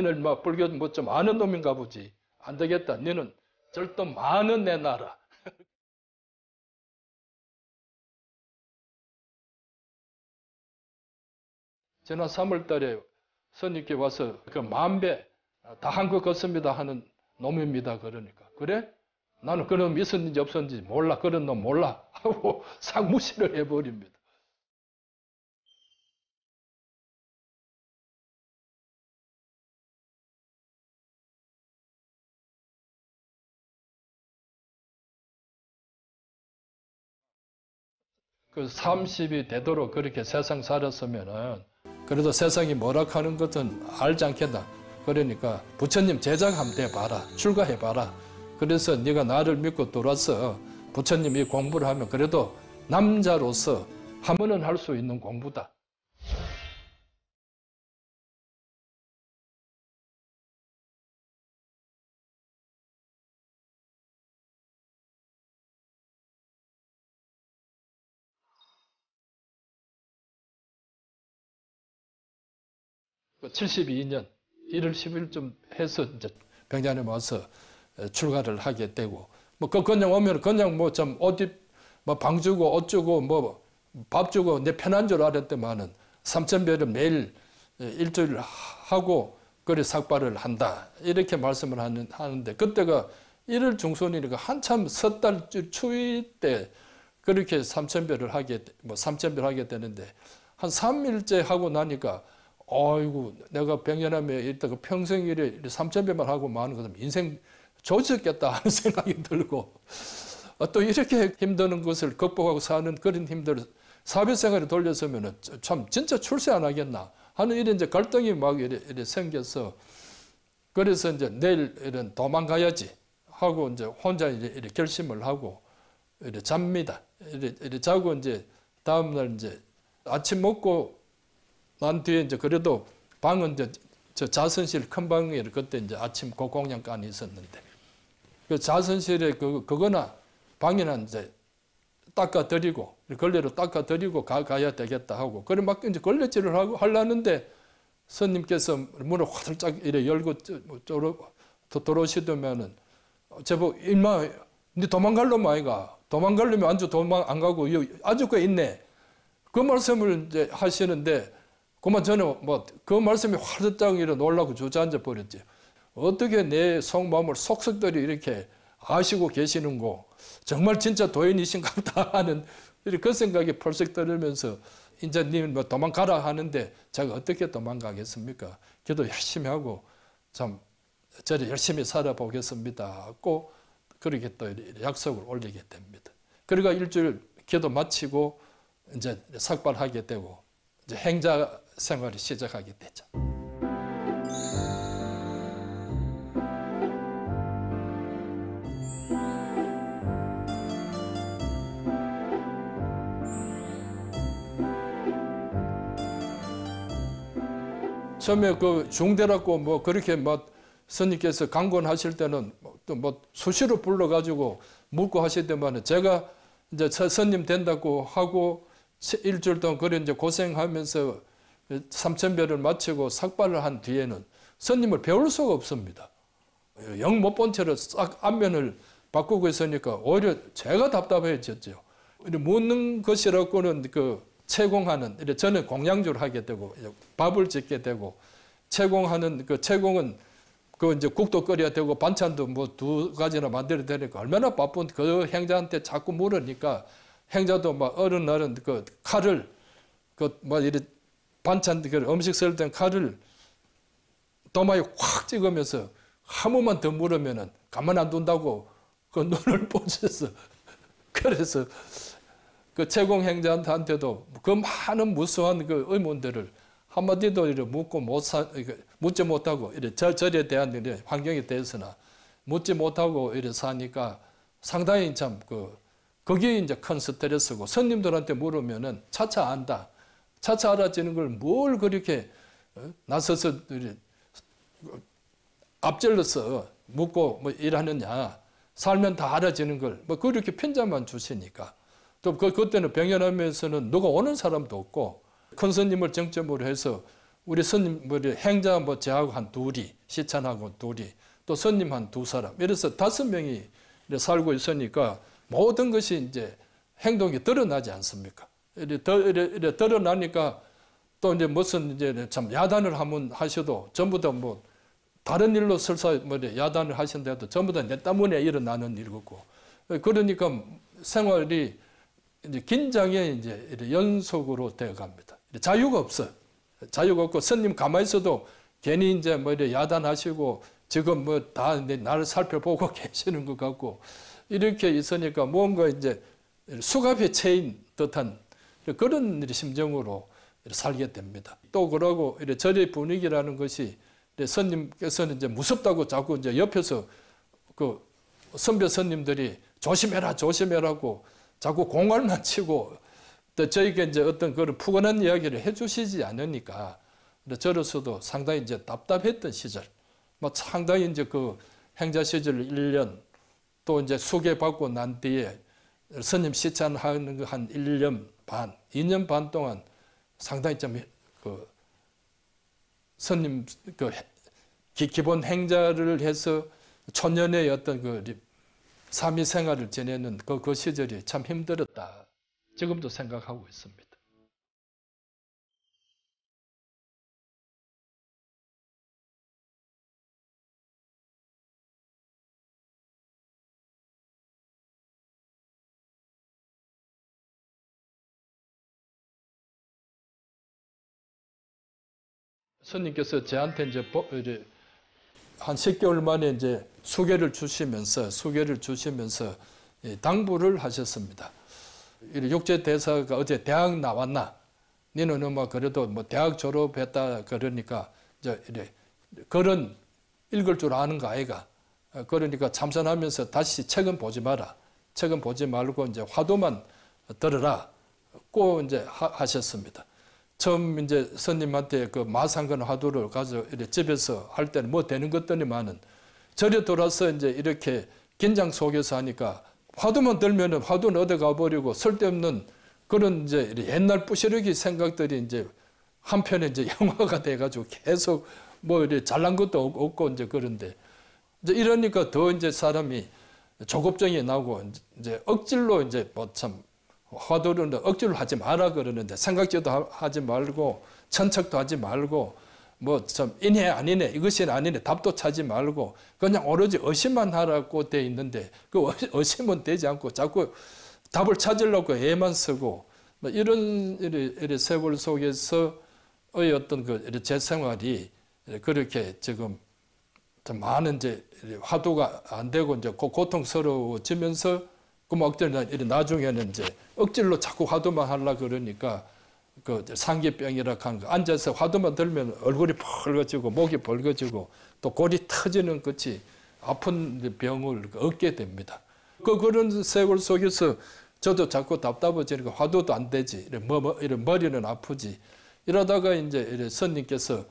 너는 막 불교 뭐 좀 아는 놈인가 보지. 안 되겠다. 너는 절도 많은 내놔라. 지난 3월 달에 스님께 와서 그 10,000배 다 한 것 같습니다 하는 놈입니다. 그러니까. 그래? 나는 그런 놈 있었는지 없었는지 몰라. 그런 놈 몰라. 하고 싹 무시를 해버립니다. 그 30이 되도록 그렇게 세상 살았으면은 그래도 세상이 뭐라 하는 것은 알지 않겠나. 그러니까 부처님 제자가 한번 돼봐라. 출가해봐라. 그래서 네가 나를 믿고 들어와서 부처님이 공부를 하면 그래도 남자로서 하면은 할 수 있는 공부다. 그 72년 1월 10일쯤 해서 이제 병자에 와서 출가를 하게 되고 뭐 그냥 오면 그냥 뭐 좀 옷 뭐 방 주고 옷 주고 뭐 밥 주고 내 편한 줄 알았더만은 삼천배를 매일 일주일 하고 그래 삭발을 한다 이렇게 말씀을 하는데 그때가 1월 중순이니까 한참 섣달 추위 때 그렇게 삼천배를 하게 뭐 삼천배를 하게 되는데 한 3일째 하고 나니까 아이고 내가 병연암에 있다가 평생 일에 삼천배만 하고 마는 것은 인생 조졌겠다 하는 생각이 들고 또 이렇게 힘드는 것을 극복하고 사는 그런 힘들 사회생활에 돌렸으면 참 진짜 출세 안 하겠나 하는 이런 이제 갈등이 막 이래 생겨서 그래서 이제 내일 이런 도망가야지 하고 이제 혼자 이래 결심을 하고 이래 잡니다. 이래 자고 이제 다음날 이제 아침 먹고 난 뒤에 이제 그래도 방은 이제 저 자선실 큰 방에 그때 이제 아침 공양간이 있었는데 그 자선실에 그거나 방이나 이제 닦아드리고 걸레로 닦아드리고 가야 되겠다 하고 그래 막 이제 걸레질을 하고 하려는데 스님께서 문을 화들짝 이래 열고 들어오시더면은 제보 임마 니 도망갈놈 아이가 도망갈려면 안주 도망 안 가고 아주 그 있네 그 말씀을 이제 하시는데 그만 저는 뭐 그 말씀이 화들짝 이래 놀라고 주저앉아 버렸지. 어떻게 내 속마음을 속속들이 이렇게 아시고 계시는고 정말 진짜 도인이신가 보다 하는 그 생각이 펄썩 들으면서 이제 님 뭐 도망가라 하는데 제가 어떻게 도망가겠습니까? 기도 열심히 하고 참 저를 열심히 살아보겠습니다 하고 그렇게 또 약속을 올리게 됩니다. 그러니까 일주일 기도 마치고 이제 삭발하게 되고 이제 행자 생활을 시작하게 되죠. 처음에 그 중대라고 뭐 그렇게 뭐 스님께서 강권하실 때는 또 뭐 수시로 불러가지고 묻고 하실 때만 제가 이제 스님 된다고 하고 일주일 동안 그래 이제 고생하면서 삼천배를 마치고 삭발을 한 뒤에는 스님을 배울 수가 없습니다. 영 못 본 채로 싹 안면을 바꾸고 있으니까 오히려 제가 답답해졌죠. 묻는 것이라고는 그 채공하는 저는 공양주를 하게 되고 밥을 짓게 되고 채공하는 그 채공은 그 이제 국도 끓여야 되고 반찬도 뭐 2가지나 만들어야 되니까 얼마나 바쁜 그 행자한테 자꾸 물으니까 행자도 막 어른 그 칼을 그 뭐 이래 반찬 그 음식 썰 때 칼을 도마에 확 찍으면서 한 번만 더 물으면은 가만 안 둔다고 그 눈을 뽀셔서 그래서 그 채공 행자한테도 그 많은 무수한 그 의문들을 한마디도 이렇게 묻지 못하고 이래 절에 대한 이래 환경에 대해서나 묻지 못하고 이래 사니까 상당히 참 그게 이제 큰 스트레스고 스님들한테 물으면은 차차 안다. 차차 알아지는 걸 뭘 그렇게 나서서 앞질러서 묻고 뭐 일하느냐. 살면 다 알아지는 걸 뭐 그렇게 편자만 주시니까. 또 그때는 병연하면서는 누가 오는 사람도 없고 큰 스님을 정점으로 해서 우리 스님 행자 저하고 한 둘이, 시찬하고 둘이, 또 스님 한 두 사람, 이래서 5명이 살고 있으니까 모든 것이 이제 행동이 드러나지 않습니까? 이래 드러나니까 또 이제 무슨 이제 참 야단을 한번 하셔도 전부 다 뭐 다른 일로 설사 야단을 하신데도 전부 다 내 때문에 일어나는 일이고, 그러니까 생활이 이제 긴장의 이제 연속으로 되어 갑니다. 자유가 없어요. 자유가 없고, 스님 가만히 있어도 괜히 이제 야단하시고 지금 다 나를 살펴보고 계시는 것 같고, 이렇게 있으니까 뭔가 이제 수갑에 채인 듯한 그런 심정으로 살게 됩니다. 또 그러고 절의 분위기라는 것이 스님께서는 이제 무섭다고 자꾸 이제 옆에서 그 선배 스님들이 조심해라 조심해라고 자꾸 공갈만 치고, 또 저에게 이제 어떤 그런 푸근한 이야기를 해주시지 않으니까 저로서도 상당히 이제 답답했던 시절, 상당히 이제 그 행자 시절 1년, 또 이제 수계받고 난 뒤에 스님 시찬하는 거 한 1년 반, 2년 반 동안 상당히 좀 그 스님 그 기본 행자를 해서 초년의 어떤 그 삼위 생활을 지내는 그 시절이 참 힘들었다. 지금도 생각하고 있습니다. 스님께서 저한테 이제 한 10개월 만에 이제 수계를 주시면서 당부를 하셨습니다. 육제 대사가 어제 대학 나왔나? 너는 뭐 그래도 뭐 대학 졸업했다 그러니까 이제 글은 읽을 줄 아는 거 아이가? 그러니까 참선하면서 다시 책은 보지 마라. 책은 보지 말고 이제 화두만 들으라. 꼭 이제 하셨습니다. 처음 이제 스님한테 그 마상근 화두를 가서 집에서 할 때는 뭐 되는 것들이만은 절에 돌아서 이제 이렇게 긴장 속에서 하니까 화두만 들면은 화두는 어디 가버리고 쓸데없는 그런 이제 옛날 부시러기 생각들이 이제 한편에 이제 영화가 돼가지고 계속 뭐 이렇게 잘난 것도 없고 이제 그런데 이제 이러니까 더 이제 사람이 조급증이 나고 이제 억지로 이제 뭐 참 화두를 억지로 하지 마라 그러는데 생각지도 하지 말고 천척도 하지 말고 뭐 참 이네 아니네 이것이 아니네 답도 찾지 말고 그냥 오로지 의심만 하라고 돼 있는데 그 의심은 되지 않고 자꾸 답을 찾으려고 애만 쓰고 뭐 이런 세월 속에서의 어떤 그 제 생활이 그렇게 지금 좀 많은 이제 화두가 안 되고 이제 고통스러워지면서 그 억지로 나중에는 이제 억지로 자꾸 화두만 하려 그러니까 그 상기병이라 한 거 앉아서 화두만 들면 얼굴이 벌거지고 목이 벌거지고 또 골이 터지는 것이 아픈 병을 얻게 됩니다. 그런 세월 속에서 저도 자꾸 답답해지니까 화두도 안 되지, 이런 머리는 아프지. 이러다가 이제 스님께서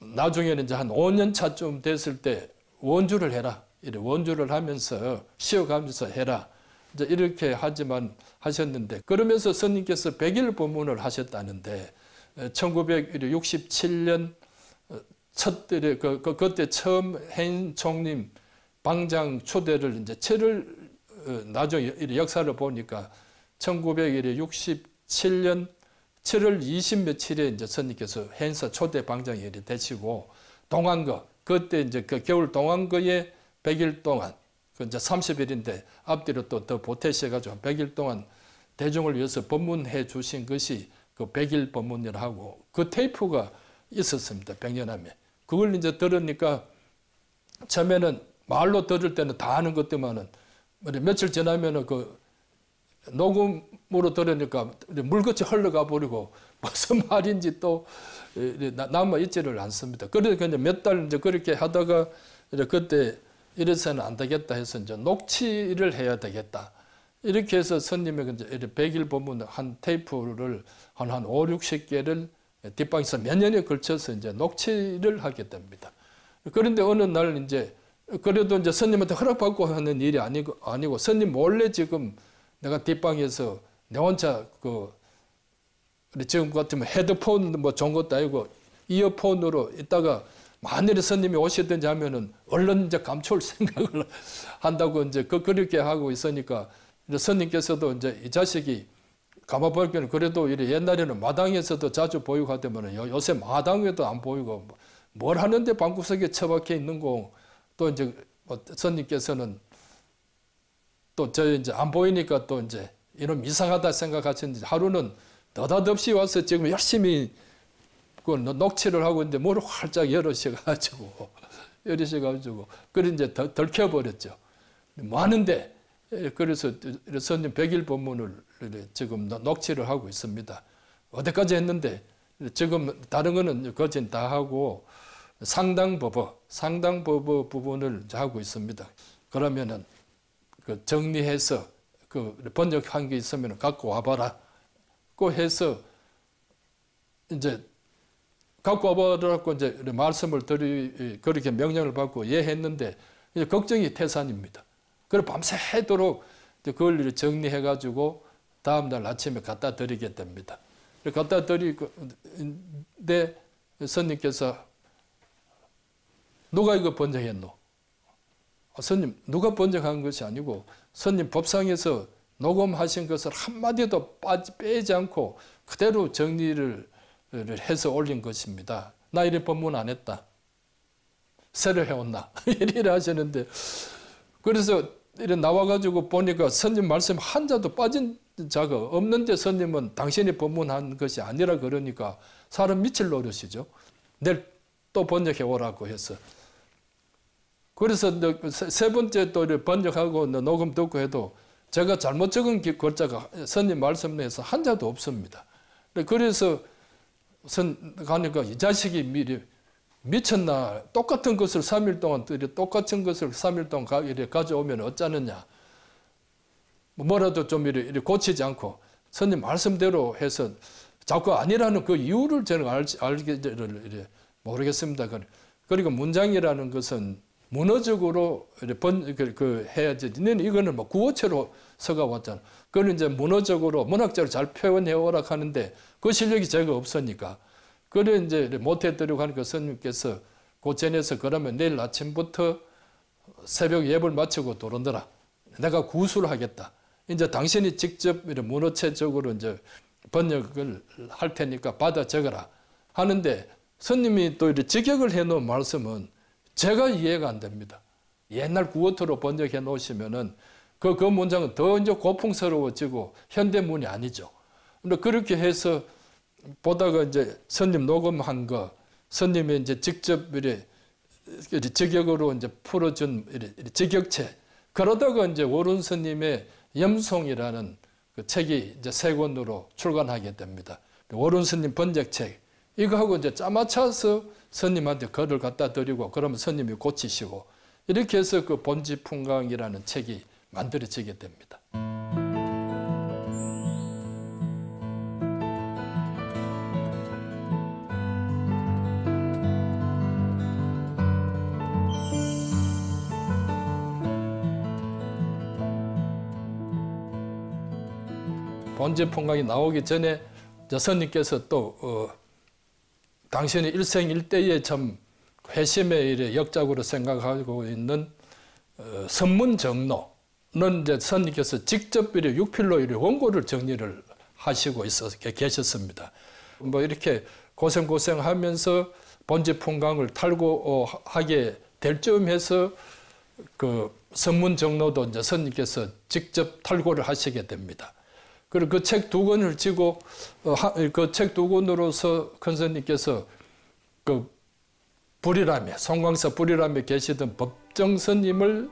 나중에는 이제 한 5년 차쯤 됐을 때 원주를 해라. 원주를 하면서 쉬어가면서 해라. 이제 이렇게 하셨는데 그러면서 스님께서 100일 법문을 하셨다는데 1967년 그때 처음 해인 총림 방장 초대를 이제 7월 나중에 역사를 보니까 1967년 7월 20 며칠에 이제 스님께서 해인사 초대 방장이 되시고 동안거 그때 이제 그 겨울 동안거에 100일 동안 그 이제 30일인데 앞뒤로 또 더 보태셔가지고 100일 동안 대중을 위해서 법문해 주신 것이 그 100일 법문이라 하고 그 테이프가 있었습니다. 백년함에. 그걸 이제 들으니까 처음에는 말로 들을 때는 다 아는 것들만은 며칠 지나면은 그 녹음으로 들으니까 물같이 흘러가 버리고 무슨 말인지 또 남아 있지를 않습니다. 그러니까 이제 몇 달 이제 그렇게 하다가 이제 그때 이래서는 안 되겠다 해서 이제 녹취를 해야 되겠다. 이렇게 해서 스님의 이제 100일 법문 한 테이프를 한 5, 60개를 뒷방에서 몇 년에 걸쳐서 이제 녹취를 하게 됩니다. 그런데 어느 날 이제 그래도 이제 스님한테 허락받고 하는 일이 아니고 스님 몰래 지금 내가 뒷방에서 내 혼자 그 지금 같으면 헤드폰 뭐 좋은 것도 아니고 이어폰으로 있다가 만일에 스님이 오시든지 하면은 얼른 이제 감출 생각을 한다고 이제 그렇게 하고 있으니까 스님께서도 이제 이 자식이 가만보니까 그래도 이래 옛날에는 마당에서도 자주 보이고 하더만은 요새 마당에도 안 보이고 뭘 하는데 방구석에 처박혀 있는 거 또 이제 스님께서는 또 저 이제 안 보이니까 또 이제 이런 이상하다 생각하셨는지 하루는 느닷없이 와서 지금 열심히 그 녹취를 하고 있는데 문을 활짝 열으셔가지고 그래 이제 덜켜버렸죠. 뭐 하는데 그래서 스님 100일 법문을 지금 녹취를 하고 있습니다. 어디까지 했는데 지금 다른 거는 거진 다 하고 상당법어 부분을 하고 있습니다. 그러면은 그 정리해서 그 번역한 게 있으면 갖고 와봐라. 그 해서 이제 갖고 와봐라고 이제 말씀을 그렇게 명령을 받고 예했는데 이제 걱정이 태산입니다. 그래 밤새도록 그걸 정리해가지고 다음날 아침에 갖다 드리게 됩니다. 갖다 드리는데 스님께서 누가 이거 번역했노? 스님 누가 번역한 것이 아니고 스님 법상에서 녹음하신 것을 한마디도 빼지 않고 그대로 정리를 해서 올린 것입니다. 나 이래 법문 안 했다. 새로 해왔나? 이래 하시는데 그래서 이래 나와가지고 보니까 스님 말씀 한자도 빠진 자가 없는데 스님은 당신이 법문한 것이 아니라 그러니까 사람 미칠 노릇이죠. 내일 또 번역해 오라고 해서. 그래서 세 번째 또 번역하고 녹음 듣고 해도 제가 잘못 적은 글자가 스님 말씀 내에서 한자도 없습니다. 그래서 가니까 이 자식이 미쳤나 똑같은 것을 3일 동안 똑같은 것을 3일 동안 가져오면 어쩌느냐 뭐라도 좀 이래 고치지 않고 스님 말씀대로 해서 자꾸 아니라는 그 이유를 저는 알기를 모르겠습니다. 그리고 문장이라는 것은 문어적으로 해야지. 너는 이거는 뭐 구어체로 써가 왔잖아. 그걸 이제 문학적으로 잘 표현해 오라 하는데 그 실력이 제가 없으니까. 그래 이제 못해드리고 하니까 스님께서 고전에서 그러면 내일 아침부터 새벽 예불 마치고 들어오너라. 내가 구술을 하겠다. 이제 당신이 직접 문어체적으로 이제 번역을 할 테니까 받아 적어라. 하는데 스님이 또 이렇게 직역을 해 놓은 말씀은 제가 이해가 안 됩니다. 옛날 구어토로 번역해 놓으시면은 그 문장은 더 이제 고풍스러워지고 현대문이 아니죠. 근데 그렇게 해서 보다가 이제 스님 녹음한 거, 스님이 이제 직접 이렇게 직역으로 이제 풀어준 직역체. 그러다가 이제 오른 스님의 염송이라는 그 책이 이제 세 권으로 출간하게 됩니다. 오른 스님 번역책. 이거하고 이제 짜맞춰서 스님한테 글을 갖다 드리고 그러면 스님이 고치시고 이렇게 해서 그 본지풍강이라는 책이 만들어지게 됩니다. 본지풍강이 나오기 전에 스님께서 또 당신이 일생일대에 참 회심의 역작으로 생각하고 있는 선문정로는 이제 스님께서 직접 육필로 원고를 정리를 하시고 계셨습니다. 뭐 이렇게 고생하면서 본지풍강을 탈고하게 될 쯤에서 그 선문정로도 이제 스님께서 직접 탈고를 하시게 됩니다. 그리고 그 책 두 권을 지고 그 책 두 권으로서 큰 스님께서 그 불이람에 송광사 불이람에 계시던 법정 스님을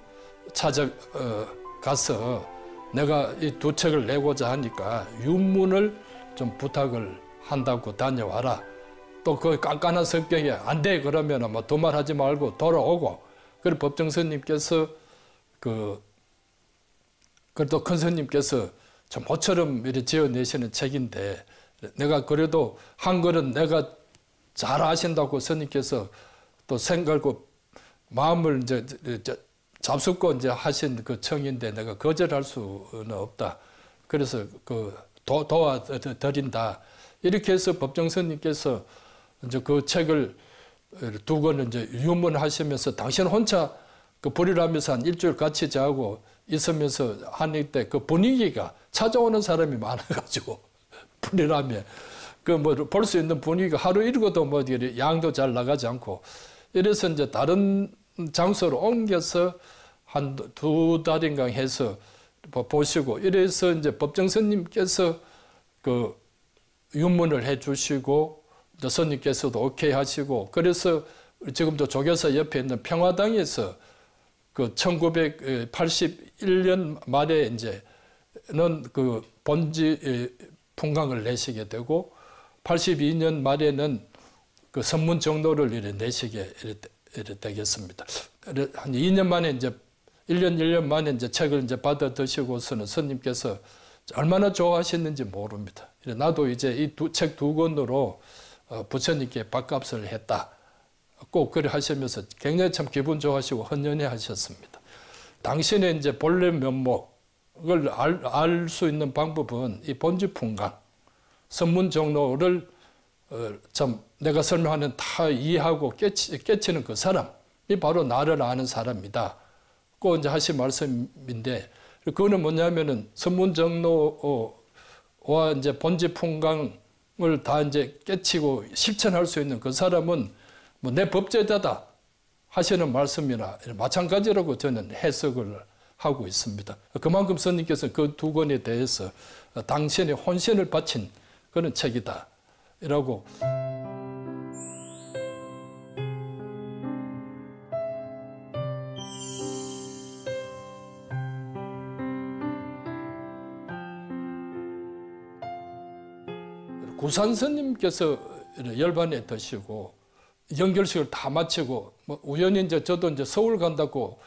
찾아가서 내가 이 두 책을 내고자 하니까 윤문을 좀 부탁을 한다고 다녀와라. 또 그 깐깐한 성격에 안 돼 그러면 뭐 도말하지 말고 돌아오고. 그리고 법정 스님께서 그래도 큰 스님께서 참 모처럼 이렇게 지어내시는 책인데 내가 그래도 한글은 내가 잘 아신다고 스님께서 또 생각고 마음을 이제 잡숫고 이제 하신 그 청인데 내가 거절할 수는 없다. 그래서 도와드린다. 이렇게 해서 법정스님께서 이제 그 책을 두 권을 이제 유문하시면서 당신 혼자 그 불이라면서 한 일주일 같이 자고 있으면서 하는 때 그 분위기가 찾아오는 사람이 많아가지고 불이라며 그 뭐 볼 수 있는 분위기가 하루 읽어도 뭐 양도 잘 나가지 않고 이래서 이제 다른 장소로 옮겨서 한 두 달인가 해서 보시고 이래서 이제 법정스님께서 그 유문을 해주시고 스님께서도 오케이 하시고 그래서 지금도 조교사 옆에 있는 평화당에서 그 1981년 말에 이제는 그 본지 풍강을 내시게 되고 82년 말에는 그 선문 정도를 이래 내시게 이래 되겠습니다. 한 2년 만에 이제 1년 만에 이제 책을 이제 받아 드시고서는 스님께서 얼마나 좋아하셨는지 모릅니다. 나도 이제 이 책 두 권으로 부처님께 밥값을 했다. 꼭 그래 하시면서 굉장히 참 기분 좋아하시고 헌연해 하셨습니다. 당신의 이제 본래 면목을 알 수 있는 방법은 이 본지풍강, 선문정로를 참 내가 설명하는 다 이해하고 깨치는 그 사람이 바로 나를 아는 사람이다. 꼭 이제 하신 말씀인데 그거는 뭐냐면은 선문정로와 이제 본지풍강을 다 이제 깨치고 실천할 수 있는 그 사람은 뭐 내 법제자다 하시는 말씀이나 마찬가지라고 저는 해석을 하고 있습니다. 그만큼 스님께서 그 두 권에 대해서 당신의 혼신을 바친 그런 책이다. 이라고. 구산스님께서 열반에 드시고 연결식을 다 마치고 뭐 우연히 이제 저도 이제 서울 간다고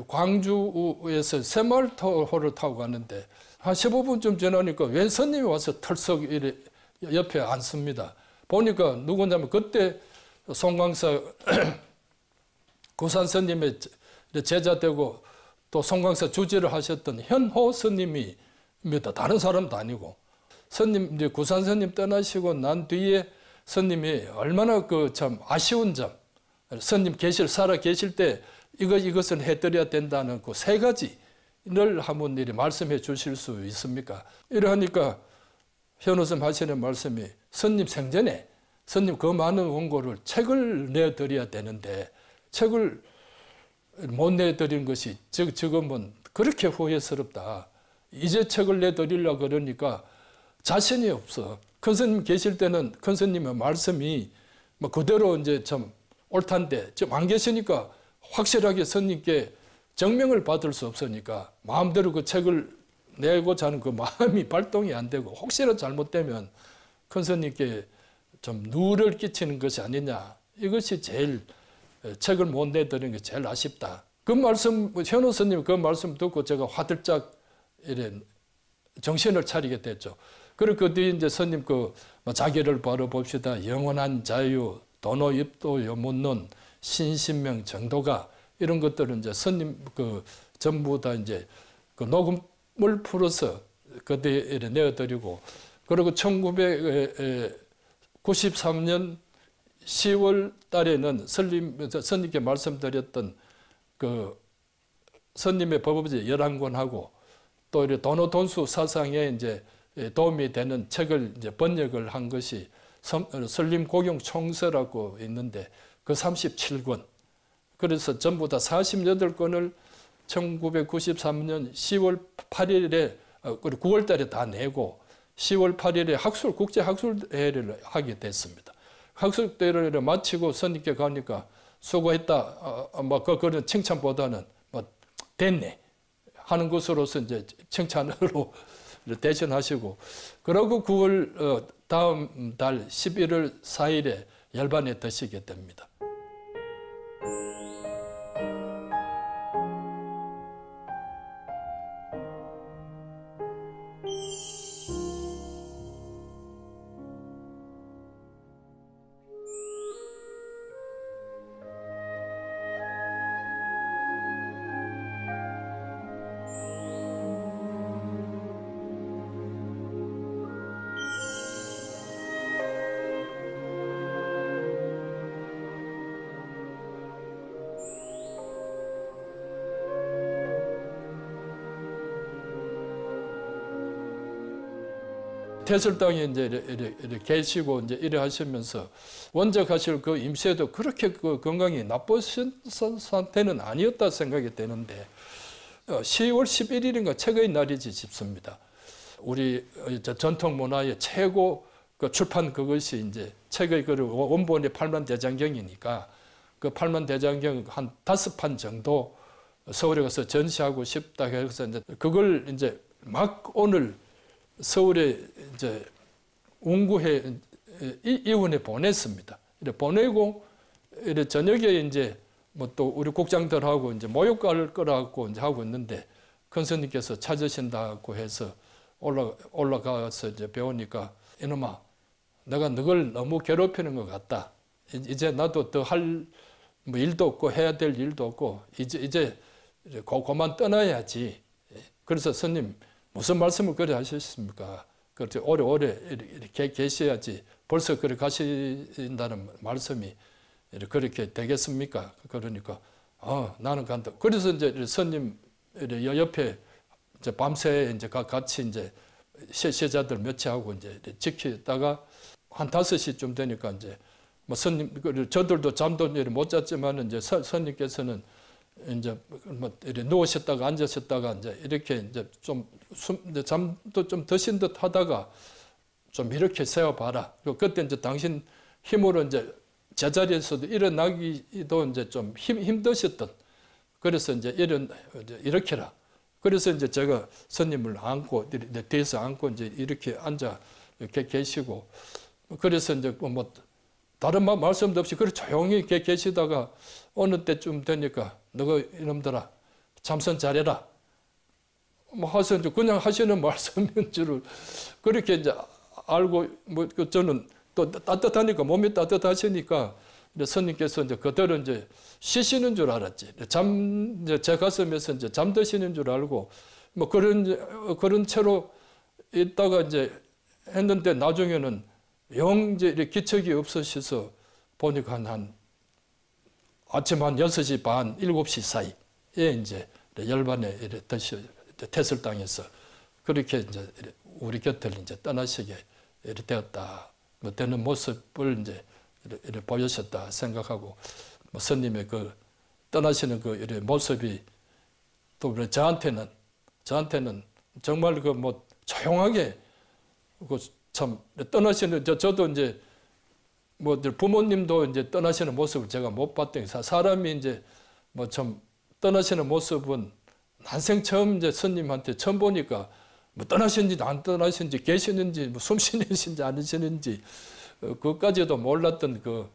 광주에서 새마을호를 타고 갔는데 한 15분쯤 지나니까 웬 스님이 와서 털썩 이래 옆에 앉습니다. 보니까 누구냐면 그때 송광사 구산 스님의 제자 되고 또 송광사 주지를 하셨던 현호 스님입니다. 다른 사람도 아니고. 스님, 이제 구산 스님 떠나시고 난 뒤에 스님이 얼마나 그 참 아쉬운 점, 스님 살아 계실 때 이것은 해드려야 된다는 그 세 가지를 한번 이렇게 말씀해 주실 수 있습니까? 이러하니까 현호 스님 하시는 말씀이 스님 생전에 스님 그 많은 원고를 책을 내드려야 되는데 책을 못 내드린 것이 지금은 그렇게 후회스럽다. 이제 책을 내드리려고 그러니까 자신이 없어. 큰 스님 계실 때는 큰 스님의 말씀이 뭐 그대로 이제 참 옳단데 지금 안 계시니까 확실하게 스님께 정명을 받을 수 없으니까 마음대로 그 책을 내고자 하는 그 마음이 발동이 안 되고 혹시라도 잘못되면 큰 스님께 좀 누를 끼치는 것이 아니냐. 이것이 제일 책을 못 내드리는 게 제일 아쉽다. 그 말씀, 현호 스님 그 말씀 듣고 제가 화들짝 이래 정신을 차리게 됐죠. 그리고 그 뒤에 이제 스님 자기를 바라봅시다. 영원한 자유, 도노입도 요문론, 신신명 정도가 이런 것들은 이제 스님 전부 다 이제 그 녹음을 풀어서 그때 내어드리고 그리고 1993년 10월 달에는 스님께 말씀드렸던 그 스님의 법업제 11권하고 또 이렇게 도노돈수 사상에 이제 도움이 되는 책을 이제 번역을 한 것이 설림곡용총서라고 있는데 그 37권. 그래서 전부 다 48권을 1993년 10월 8일에 9월 달에 다 내고 10월 8일에 국제학술대회를 하게 됐습니다. 학술대회를 마치고 스님께 가니까 수고했다. 그런 칭찬보다는 됐네 하는 것으로서 이제 칭찬으로 대신하시고 그러고 9월 다음 달 11월 4일에 열반에 드시게 됩니다. 태설당에 이제 이렇게 계시고 이제 이래 하시면서 원적하실 그 임시에도 그렇게 그 건강이 나쁘신 상태는 아니었다 생각이 되는데 10월 11일인가 최고의 날이지 싶습니다. 우리 전통 문화의 최고 그 출판 그것이 이제 책의 그 원본이 8만 대장경이니까 그 8만 대장경 한 5판 정도 서울에 가서 전시하고 싶다 해서 이제 그걸 이제 막 오늘 서울에 이제 운구회 이원에 보냈습니다. 이래 보내고 이래 저녁에 이제 뭐 또 우리 국장들하고 이제 모욕 갈 거라고 이제 하고 있는데 큰 스님께서 찾으신다고 해서 올라가서 이제 배우니까 이놈아 내가 너를 너무 괴롭히는 것 같다. 이제 나도 더 할 뭐 일도 없고 해야 될 일도 없고 이제 그만 떠나야지. 그래서 스님 무슨 말씀을 그래 하셨습니까? 그렇게 오래오래 이렇게 계셔야지 벌써 그렇게 가신다는 말씀이 그렇게 되겠습니까? 그러니까 나는 간다. 그래서 이제 스님 옆에 이제 밤새 이제 같이 이제 세자들 몇치하고 이제 지키다가 한 5시쯤 되니까 이제 뭐 스님 저들도 잠도 못 잤지만은 이제 스님께서는 이제 뭐 이렇게 누우셨다가 앉으셨다가 이제 이렇게 이제 좀 이제 잠도 좀 드신 듯 하다가 좀 이렇게 세워봐라. 그때 이제 당신 힘으로 이제 제자리에서도 일어나기도 이제 좀 힘드셨던. 그래서 이제 이렇게라. 그래서 이제 제가 스님을 안고 뒤에서 안고 이제 이렇게 앉아 이렇게 계시고 그래서 이제 뭐 다른 말씀도 없이 그렇게 조용히 계시다가 어느 때쯤 되니까 너가 이놈들아 참선 잘해라. 뭐 하서 이제 그냥 하시는 말씀인 줄을 그렇게 이제 알고 뭐 저는 또 따뜻하니까 몸이 따뜻하시니까 이제 스님께서 이제 그대로 이제 쉬시는 줄 알았지. 이제 제 가슴에서 이제 잠드시는 줄 알고 뭐 그런 채로 있다가 이제 했는데 나중에는 영 이제 기척이 없으셔서 보니까 한 아침 한 6시 반, 7시 사이에 이제 열반에 태설당에서 그렇게 이제 우리 곁을 이제 떠나시게 되었다. 뭐 되는 모습을 이제 이렇게 보여셨다 생각하고 뭐 스님의 그 떠나시는 그 모습이 또 저한테는 정말 그 뭐 조용하게 그 참 떠나시는 저도 이제 뭐 부모님도 이제 떠나시는 모습을 제가 못 봤더니 사람이 이제 뭐 참 떠나시는 모습은 난생 처음 이제 스님한테 처음 보니까 뭐 떠나시는지 안 떠나시는지 계시는지 뭐 숨 쉬는지 안 쉬는지 그것까지도 몰랐던 그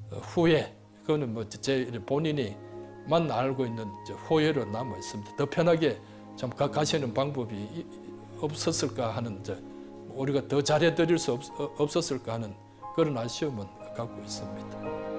후회 그거는 뭐 제 본인이만 알고 있는 후회로 남아 있습니다. 더 편하게 좀 가시는 방법이 없었을까 하는 우리가 더 잘해드릴 수 없었을까 하는 그런 아쉬움은 갖고 있습니다.